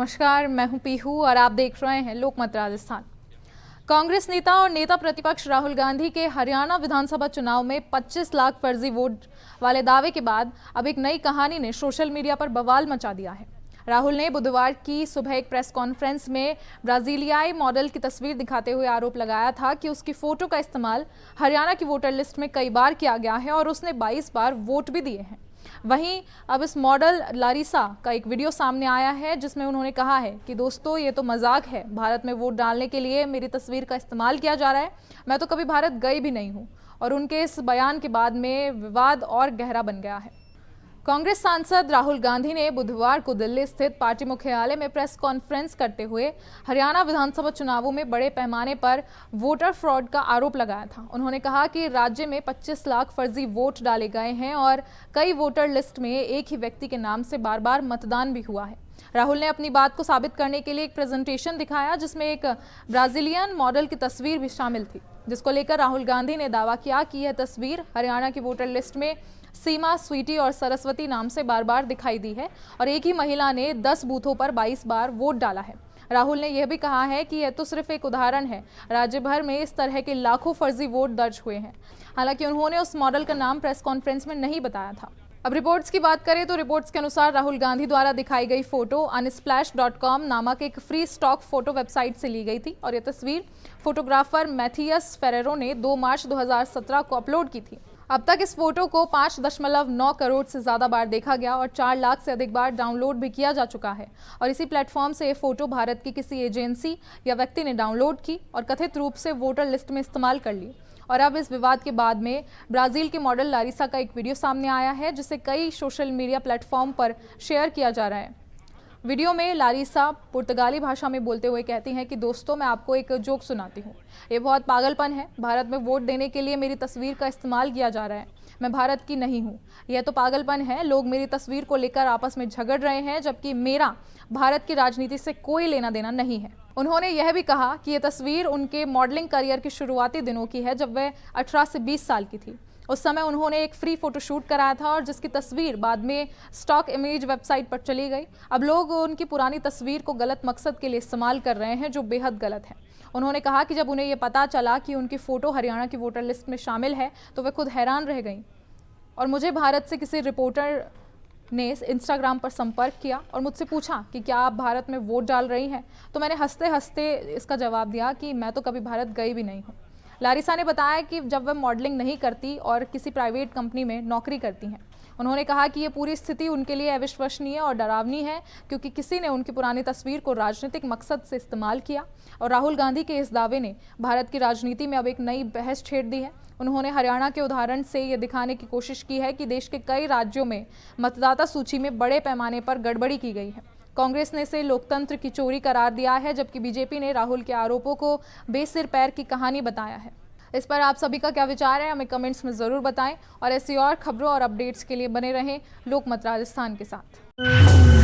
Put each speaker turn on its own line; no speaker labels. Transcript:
नमस्कार, मैं हूं पीहू और आप देख रहे हैं लोकमत राजस्थान। कांग्रेस नेता और नेता प्रतिपक्ष राहुल गांधी के हरियाणा विधानसभा चुनाव में 25 लाख फर्जी वोट वाले दावे के बाद अब एक नई कहानी ने सोशल मीडिया पर बवाल मचा दिया है। राहुल ने बुधवार की सुबह एक प्रेस कॉन्फ्रेंस में ब्राजीलियाई मॉडल की तस्वीर दिखाते हुए आरोप लगाया था कि उसकी फोटो का इस्तेमाल हरियाणा की वोटर लिस्ट में कई बार किया गया है और उसने 22 बार वोट भी दिए हैं। वहीं अब इस मॉडल लारिसा का एक वीडियो सामने आया है जिसमें उन्होंने कहा है कि दोस्तों ये तो मजाक है, भारत में वोट डालने के लिए मेरी तस्वीर का इस्तेमाल किया जा रहा है, मैं तो कभी भारत गई भी नहीं हूं। और उनके इस बयान के बाद में विवाद और गहरा बन गया है। कांग्रेस सांसद राहुल गांधी ने बुधवार को दिल्ली स्थित पार्टी मुख्यालय में प्रेस कॉन्फ्रेंस करते हुए हरियाणा विधानसभा चुनावों में बड़े पैमाने पर वोटर फ्रॉड का आरोप लगाया था। उन्होंने कहा कि राज्य में 25 लाख फर्जी वोट डाले गए हैं और कई वोटर लिस्ट में एक ही व्यक्ति के नाम से बार बार मतदान भी हुआ है। राहुल ने अपनी बात को साबित करने के लिए एक प्रेजेंटेशन दिखाया जिसमें एक ब्राजीलियन मॉडल की तस्वीर भी शामिल थी, जिसको लेकर राहुल गांधी ने दावा किया कि यह तस्वीर हरियाणा की वोटर लिस्ट में सीमा, स्वीटी और सरस्वती नाम से बार बार दिखाई दी है और एक ही महिला ने 10 बूथों पर 22 बार वोट डाला है। राहुल ने यह भी कहा है कि यह तो सिर्फ एक उदाहरण है, राज्य भर में इस तरह के लाखों फर्जी वोट दर्ज हुए हैं। हालांकि उन्होंने उस मॉडल का नाम प्रेस कॉन्फ्रेंस में नहीं बताया था। अब रिपोर्ट्स की बात करें तो रिपोर्ट्स के अनुसार राहुल गांधी द्वारा दिखाई गई फोटो unsplash.com नामक एक फ्री स्टॉक फोटो वेबसाइट से ली गई थी और यह तस्वीर फोटोग्राफर मैथियस फेरेरो ने 2 मार्च 2017 को अपलोड की थी। अब तक इस फोटो को 5.9 करोड़ से ज्यादा बार देखा गया और 4 लाख से अधिक बार डाउनलोड भी किया जा चुका है और इसी प्लेटफॉर्म से ये फोटो भारत की किसी एजेंसी या व्यक्ति ने डाउनलोड की और कथित रूप से वोटर लिस्ट में इस्तेमाल कर ली। और अब इस विवाद के बाद में ब्राजील के मॉडल लारिसा का एक वीडियो सामने आया है जिसे कई सोशल मीडिया प्लेटफॉर्म पर शेयर किया जा रहा है। वीडियो में लारिसा पुर्तगाली भाषा में बोलते हुए कहती हैं कि दोस्तों, मैं आपको एक जोक सुनाती हूँ। ये बहुत पागलपन है, भारत में वोट देने के लिए मेरी तस्वीर का इस्तेमाल किया जा रहा है, मैं भारत की नहीं हूँ। यह तो पागलपन है, लोग मेरी तस्वीर को लेकर आपस में झगड़ रहे हैं जबकि मेरा भारत की राजनीति से कोई लेना देना नहीं है। उन्होंने यह भी कहा कि यह तस्वीर उनके मॉडलिंग करियर के शुरुआती दिनों की है जब वह 18 से 20 साल की थी। उस समय उन्होंने एक फ्री फोटोशूट कराया था और जिसकी तस्वीर बाद में स्टॉक इमेज वेबसाइट पर चली गई। अब लोग उनकी पुरानी तस्वीर को गलत मकसद के लिए इस्तेमाल कर रहे हैं जो बेहद गलत है। उन्होंने कहा कि जब उन्हें यह पता चला कि उनकी फोटो हरियाणा की वोटर लिस्ट में शामिल है तो वे खुद हैरान रह गई। और मुझे भारत से किसी रिपोर्टर ने इंस्टाग्राम पर संपर्क किया और मुझसे पूछा कि क्या आप भारत में वोट डाल रही हैं, तो मैंने हंसते हंसते इसका जवाब दिया कि मैं तो कभी भारत गई भी नहीं हूँ। लारिसा ने बताया कि जब वह मॉडलिंग नहीं करती और किसी प्राइवेट कंपनी में नौकरी करती हैं। उन्होंने कहा कि ये पूरी स्थिति उनके लिए अविश्वसनीय और डरावनी है क्योंकि किसी ने उनकी पुरानी तस्वीर को राजनीतिक मकसद से इस्तेमाल किया। और राहुल गांधी के इस दावे ने भारत की राजनीति में अब एक नई बहस छेड़ दी है। उन्होंने हरियाणा के उदाहरण से ये दिखाने की कोशिश की है कि देश के कई राज्यों में मतदाता सूची में बड़े पैमाने पर गड़बड़ी की गई है। कांग्रेस ने इसे लोकतंत्र की चोरी करार दिया है जबकि बीजेपी ने राहुल के आरोपों को बेसिर पैर की कहानी बताया है। इस पर आप सभी का क्या विचार है, हमें कमेंट्स में ज़रूर बताएं और ऐसी और खबरों और अपडेट्स के लिए बने रहें लोकमत राजस्थान के साथ।